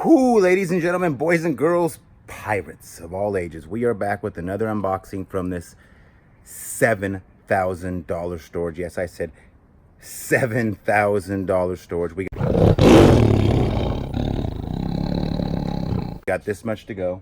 Whoo, ladies and gentlemen, boys and girls, pirates of all ages, we are back with another unboxing from this $7,000 storage. Yes, I said $7,000 storage. We got this much to go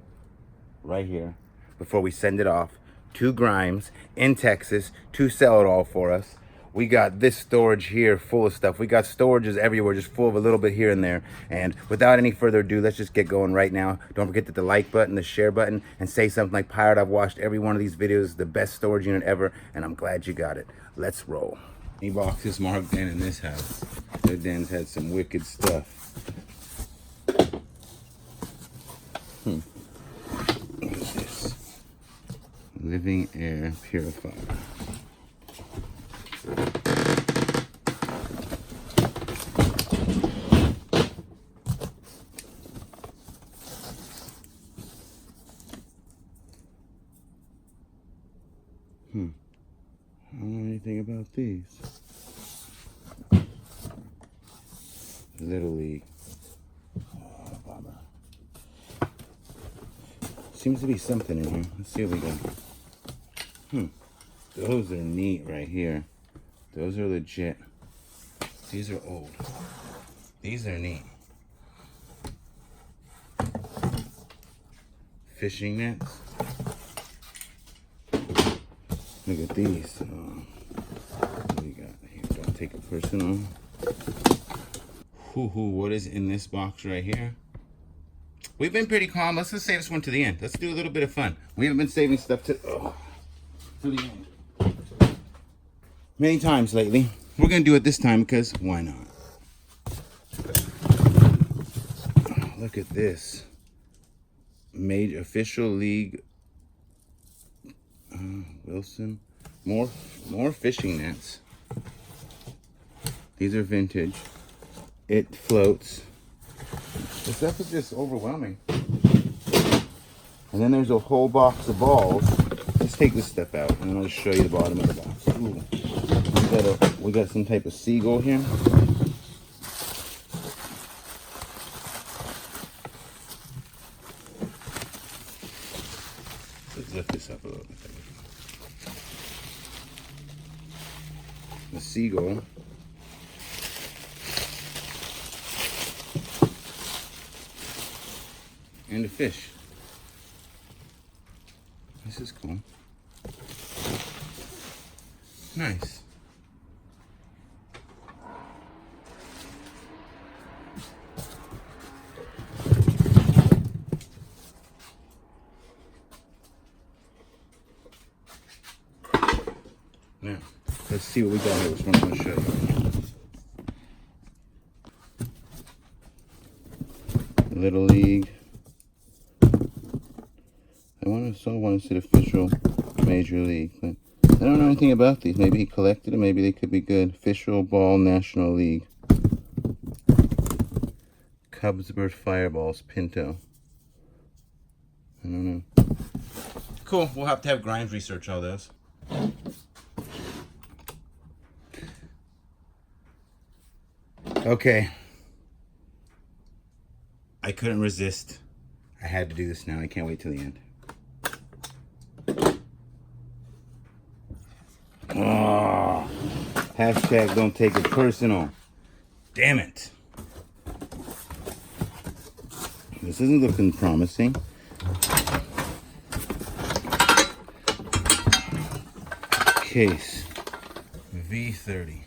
right here before we send it off to Grimes in Texas to sell it all for us. We got this storage here full of stuff. We got storages everywhere, just full of a little bit here and there. And without any further ado, let's just get going right now. Don't forget that the like button, the share button, and say something like, Pirate, I've watched every one of these videos, the best storage unit ever, and I'm glad you got it. Let's roll. Any boxes marked Den in this house. Their Den's had some wicked stuff. What is this? Living air purifier. I don't know anything about these. Little League. Oh, bummer. Seems to be something in here. Let's see what we got. Those are neat right here. Those are legit. These are old. These are neat. Fishing nets. Look at these. What do we got here? Don't take it personal. What is in this box right here? We've been pretty calm. Let's just save this one to the end. Let's do a little bit of fun. We haven't been saving stuff to the end many times lately. We're gonna do it this time because why not? Look at this. Made official league. Wilson. More fishing nets. These are vintage. It floats. The stuff is just overwhelming. And then there's a whole box of balls. Let's take this stuff out and I'll just show you the bottom of the box. Ooh. We got some type of seagull here. Let's lift this up a little bit. The seagull. And a fish. This is cool. Nice. Now, let's see what we got here. Which one I'm going to show you. Little League. I saw one that said official Major League, but I don't know anything about these. Maybe he collected them. Maybe they could be good. Official Ball National League. Cubsburg Fireballs Pinto. I don't know. Cool. We'll have to have Grimes research all those. Okay. I couldn't resist. I had to do this now. I can't wait till the end. Oh, hashtag don't take it personal. Damn it. This isn't looking promising. Case V30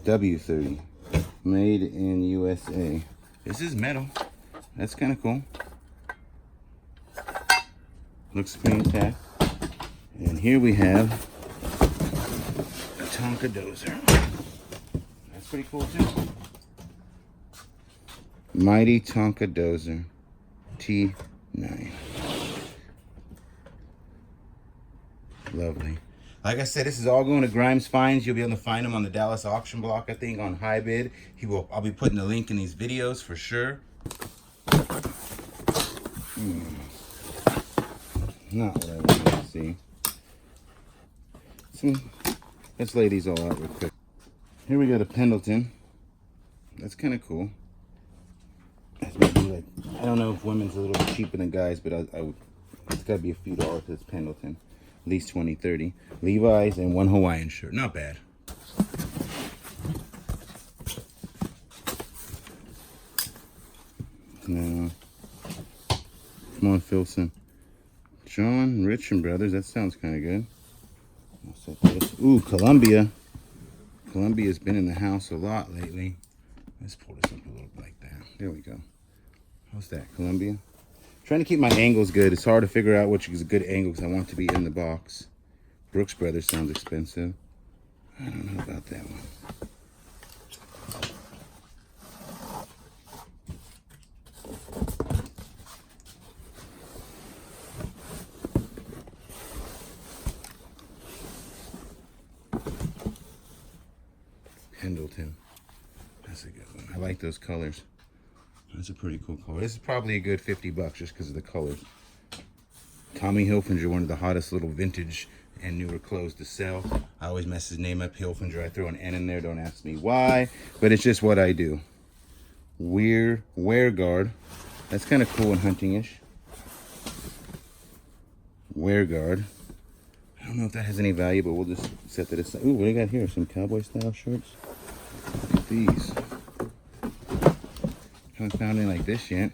W30 made in USA. This is metal. That's kind of cool. Looks screen tack. And here we have a Tonka dozer. That's pretty cool too. Mighty Tonka dozer T9. Lovely. Like I said, this is all going to Grimes Finds. You'll be able to find him on the Dallas auction block, I think, on High Bid. I'll be putting a link in these videos for sure. Not what I wanted to see. Let's lay these all out real quick. Here we got a Pendleton. That's kind of cool. That's maybe like I don't know if women's a little bit cheaper than guys, but it's got to be a few dollars. It's Pendleton. At least 20, 30. Levi's and one Hawaiian shirt. Not bad. No. Come on, Filson. John Rich and Brothers. That sounds kind of good. I'll set this. Ooh, Columbia. Columbia's been in the house a lot lately. Let's pull this up a little bit like that. There we go. How's that, Columbia? Trying to keep my angles good. It's hard to figure out which is a good angle because I want it to be in the box. Brooks Brothers sounds expensive. I don't know about that one. Pendleton. That's a good one. I like those colors. That's a pretty cool color. This is probably a good 50 bucks just because of the colors. Tommy Hilfiger, one of the hottest little vintage and newer clothes to sell. I always mess his name up, Hilfiger. I throw an N in there. Don't ask me why, but it's just what I do. Wear guard. That's kind of cool and hunting-ish. Wear guard. I don't know if that has any value, but we'll just set that aside. Ooh, what do you got here? Some cowboy style shirts. Look at these. Haven't found any like this yet.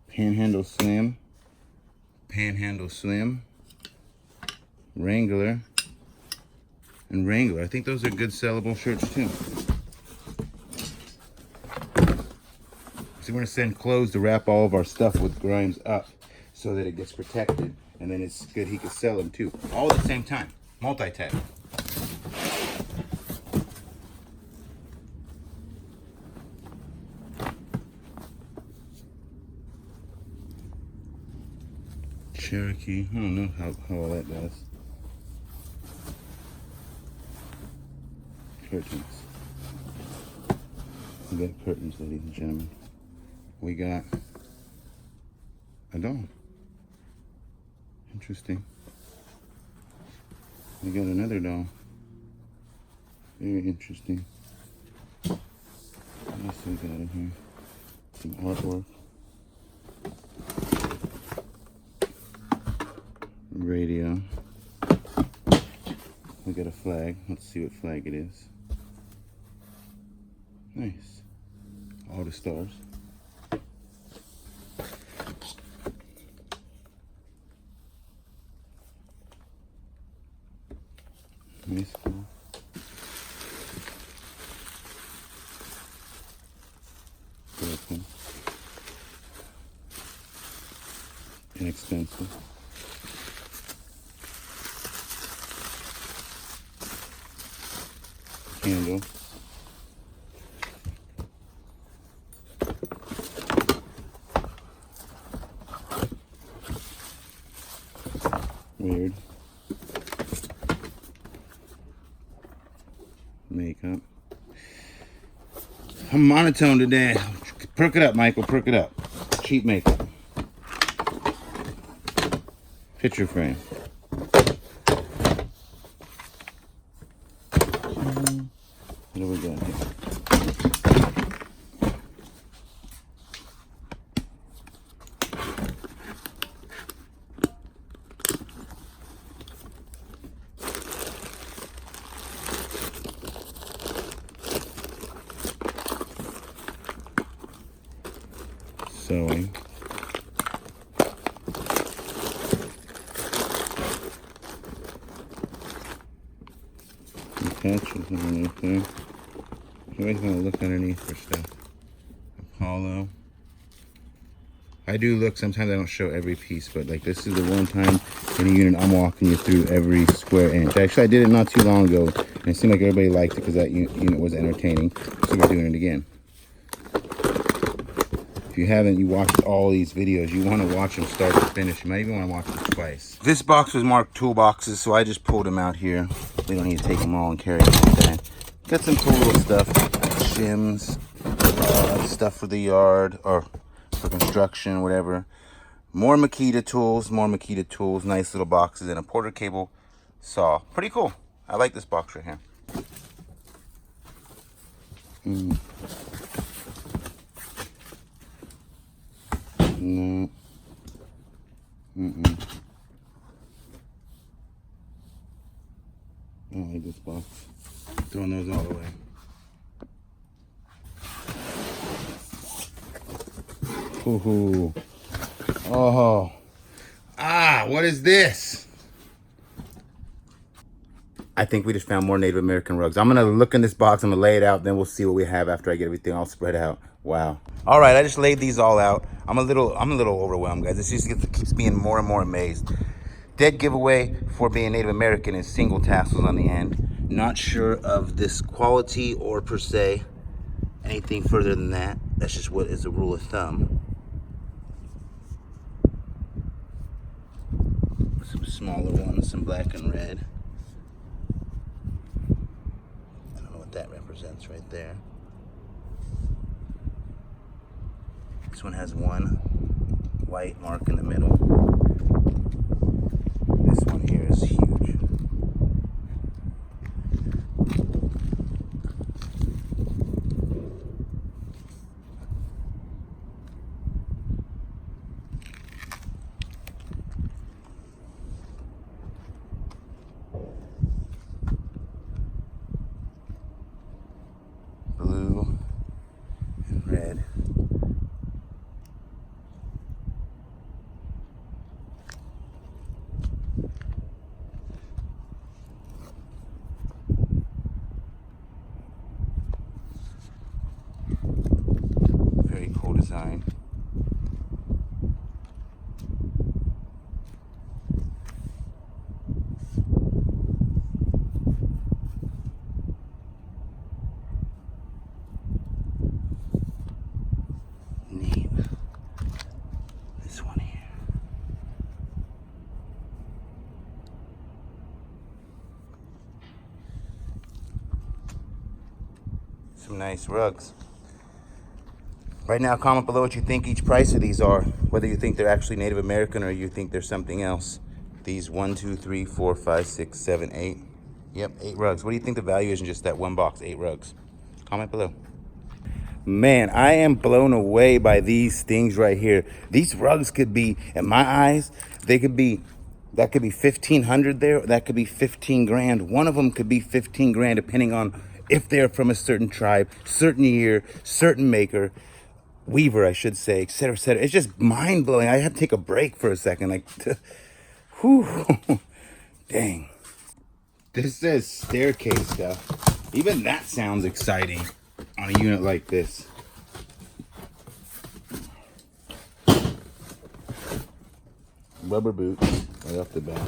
Panhandle Slim. Panhandle Slim. Wrangler. And Wrangler. I think those are good sellable shirts too. So we're going to send clothes to wrap all of our stuff with Grimes up so that it gets protected. And then it's good he could sell them too. All at the same time. Multi-tag. Cherokee. I don't know how all that does. Curtains. We got curtains, ladies and gentlemen. We got a doll. Interesting. We got another doll. Very interesting. What else we got in here? Some artwork. Radio. We got a flag. Let's see what flag it is. Nice. All the stars. Nice. Cool. Broken. Inexpensive. Candle. Weird. Makeup. I'm monotone today. Perk it up, Michael. Perk it up. Cheap makeup. Picture frame. What do we got here? Sewing. Patches underneath there. You always want to look underneath for stuff. Apollo. I do look, sometimes I don't show every piece, but like this is the one time in a unit I'm walking you through every square inch. Actually, I did it not too long ago, and it seemed like everybody liked it because that unit was entertaining. So we're doing it again. If you haven't, you watched all these videos, you want to watch them start to finish. You might even want to watch them twice. This box was marked toolboxes, so I just pulled them out here. We don't need to take them all and carry them all day. Got some cool little stuff, shims, stuff for the yard or for construction, whatever. More Makita tools, nice little boxes, and a Porter cable saw. Pretty cool. I like this box right here. No. Mm-mm. I don't like this box. Throwing those all away. Ooh. Oh. Ah, what is this? I think we just found more Native American rugs. I'm gonna look in this box, I'm gonna lay it out, then we'll see what we have after I get everything all spread out. Wow. All right, I just laid these all out. I'm a little overwhelmed, guys. This just keeps being more and more amazed. Dead giveaway for being Native American is single tassels on the end. Not sure of this quality or per se anything further than that. That's just what is a rule of thumb. Some smaller ones, some black and red. I don't know what that represents right there. This one has one white mark in the middle. This one here is huge. Blue and red. Very cool design. Neat. This one here. Some nice rugs. Right now, comment below what you think each price of these are. Whether you think they're actually Native American or you think they're something else. These 1, 2, 3, 4, 5, 6, 7, 8. Yep, 8 rugs. What do you think the value is in just that one box, 8 rugs? Comment below. Man, I am blown away by these things right here. These rugs could be, in my eyes, they could be, that could be 1,500 there, that could be 15 grand. One of them could be 15 grand depending on if they're from a certain tribe, certain year, certain maker, weaver, I should say, et cetera, et cetera. It's just mind blowing. I had to take a break for a second. Like, whew, dang. This says staircase stuff. Even that sounds exciting on a unit like this. Rubber boots right off the bat.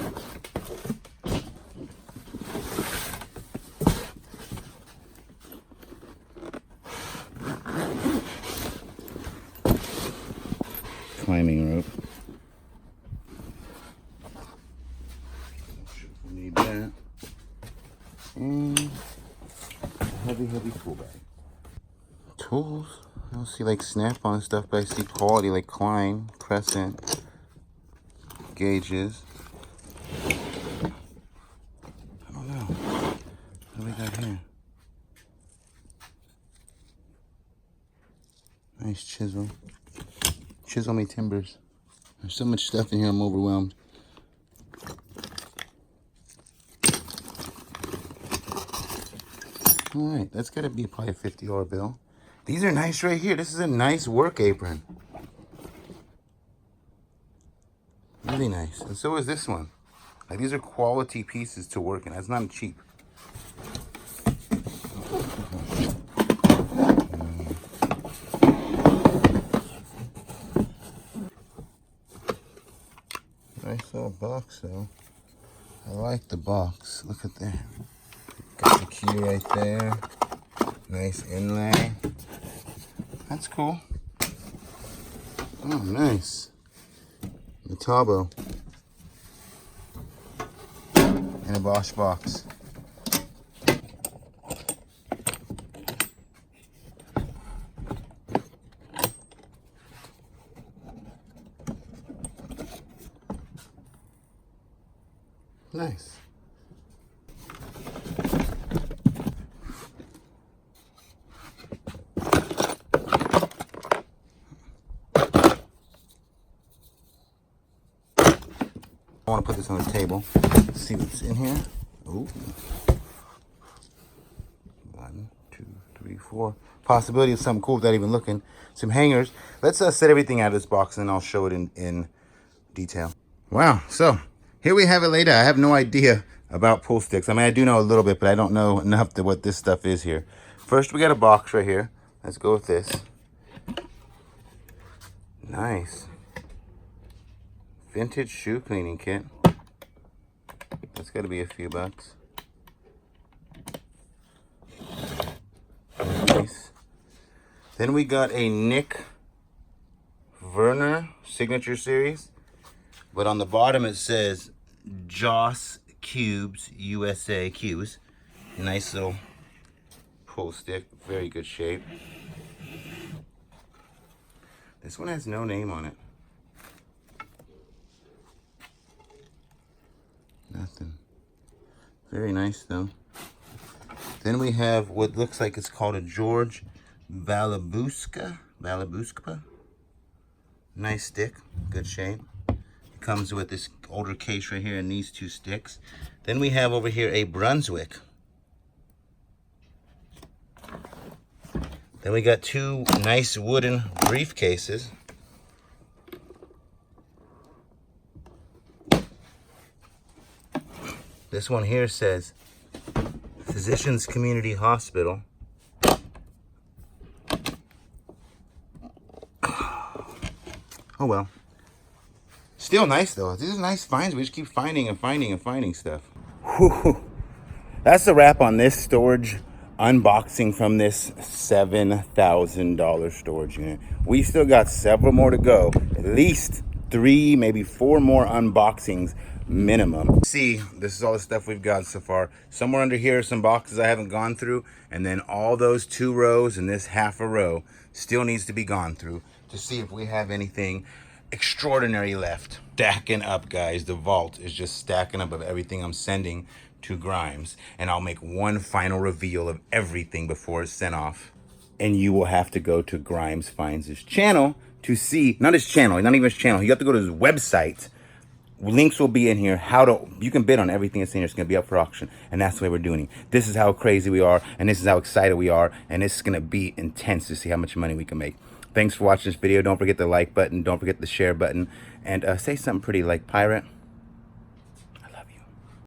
Climbing rope. Not sure if we need that. And a heavy tool bag. Tools. I don't see like snap-on stuff, but I see quality like Klein, Crescent, gauges. I don't know. What do we got here? Nice chisel. Chisel me timbers. There's so much stuff in here, I'm overwhelmed. All right, that's gotta be probably a $50 bill. These are nice right here. This is a nice work apron. Really nice. And so is this one. Like, these are quality pieces to work in. That's not cheap. Nice little box though. I like the box. Look at that. Got the key right there. Nice inlay. That's cool. Oh, nice. The Tabo. And a Bosch box. Nice. I want to put this on the table. Let's see what's in here. Ooh. 1, 2, 3, 4. Possibility of something cool without even looking. Some hangers. Let's set everything out of this box and I'll show it in detail. Wow, so here we have it laid out. I have no idea about pool sticks. I mean, I do know a little bit, but I don't know enough to what this stuff is here. First, we got a box right here. Let's go with this. Nice. Vintage shoe cleaning kit. That's got to be a few bucks. Nice. Then we got a Nick Werner signature series. But on the bottom it says Joss Cubes USA Cubes. Nice little pull stick, very good shape. This one has no name on it. Nothing. Very nice though. Then we have what looks like it's called a George Balabuska. Nice stick, good shape. Comes with this older case right here and these two sticks. Then we have over here a Brunswick. Then we got two nice wooden briefcases. This one here says Physicians Community Hospital. Oh well. Still nice though. These are nice finds. We just keep finding and finding and finding stuff. Whew. That's a wrap on this storage unboxing from this $7,000 storage unit. We still got several more to go. At least 3, maybe 4 more unboxings minimum. See, this is all the stuff we've got so far. Somewhere under here are some boxes I haven't gone through, and then all those 2 rows and this half a row still needs to be gone through to see if we have anything extraordinary left. Stacking up, guys. The vault is just stacking up of everything I'm sending to Grimes, and I'll make one final reveal of everything before it's sent off. And you will have to go to Grimes Finds His channel to see, not his channel, not even his channel. You have to go to his website. Links will be in here. You can bid on everything that's in here. It's going to be up for auction, and that's the way we're doing it. This is how crazy we are, and this is how excited we are, and it's going to be intense to see how much money we can make. Thanks for watching this video. Don't forget the like button. Don't forget the share button. And say something pretty like pirate.